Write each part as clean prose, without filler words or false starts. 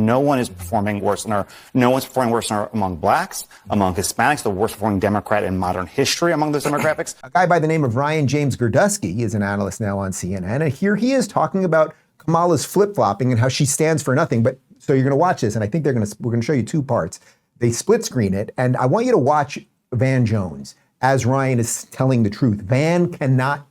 No one is performing worse than her. No one's performing worse than her among blacks, among Hispanics, the worst performing Democrat in modern history among those demographics. A guy by the name of Ryan James Girdusky, he is an analyst now on CNN, and here he is talking about Kamala's flip-flopping and how she stands for nothing. But so you're going to watch this, and I think we're going to show you two parts. They split screen it, and I want you to watch Van Jones as Ryan is telling the truth. Van cannot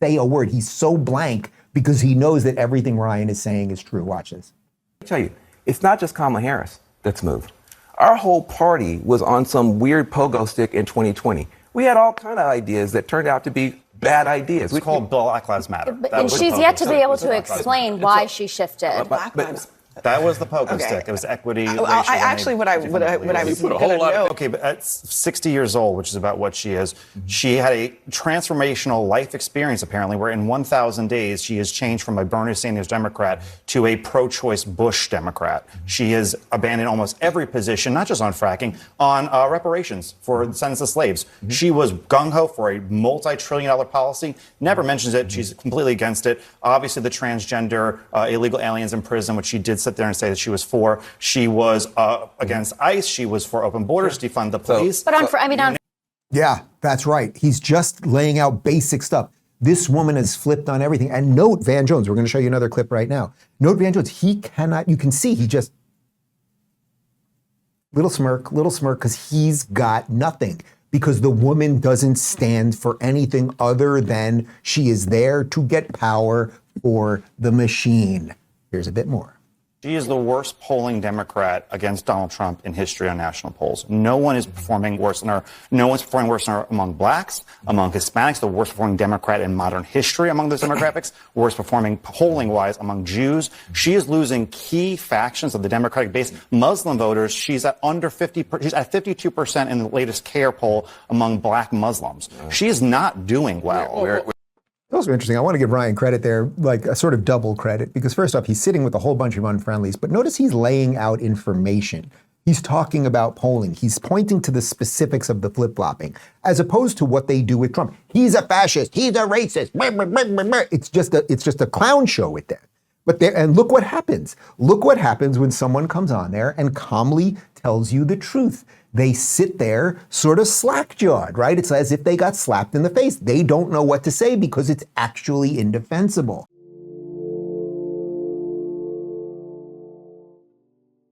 say a word. He's so blank because he knows that everything Ryan is saying is true. Watch this. I tell you, it's not just Kamala Harris that's moved. Our whole party was on some weird pogo stick in 2020. We had all kind of ideas that turned out to be bad ideas. It's called Black Lives Matter. And she's yet to be able to explain why she shifted. That was the pogo stick. It was equity. What I was going to know. Okay, but at 60 years old, which is about what she is, she had a transformational life experience, apparently, where in 1,000 days, she has changed from a Bernie Sanders Democrat to a pro-choice Bush Democrat. She has abandoned almost every position, not just on fracking, on reparations for the sentence of slaves. She was gung-ho for a multi-trillion-dollar policy, never mentions it. She's completely against it. Obviously, the transgender illegal aliens in prison, which she did sit there and say that she was for. She was against ICE. She was for open borders, defund the police. Yeah, that's right. He's just laying out basic stuff. This woman has flipped on everything. And note Van Jones. We're going to show you another clip right now. Note Van Jones. He cannot, you can see he just, little smirk, because he's got nothing. Because the woman doesn't stand for anything other than she is there to get power for the machine. Here's a bit more. She is the worst polling Democrat against Donald Trump in history on national polls. No one is performing worse than her. No one's performing worse than her among blacks, among Hispanics, the worst performing Democrat in modern history among those demographics, worst performing polling-wise among Jews. She is losing key factions of the Democratic base. Muslim voters, she's at under 50%. She's at 52% in the latest CARE poll among black Muslims. She is not doing well. Those are interesting. I want to give Ryan credit there, like a sort of double credit, because first off, he's sitting with a whole bunch of unfriendlies, but notice he's laying out information. He's talking about polling. He's pointing to the specifics of the flip-flopping, as opposed to what they do with Trump. He's a fascist. He's a racist. It's just a clown show with that. And look what happens. Look what happens when someone comes on there and calmly tells you the truth. They sit there sort of slack-jawed, right? It's as if they got slapped in the face. They don't know what to say because it's actually indefensible.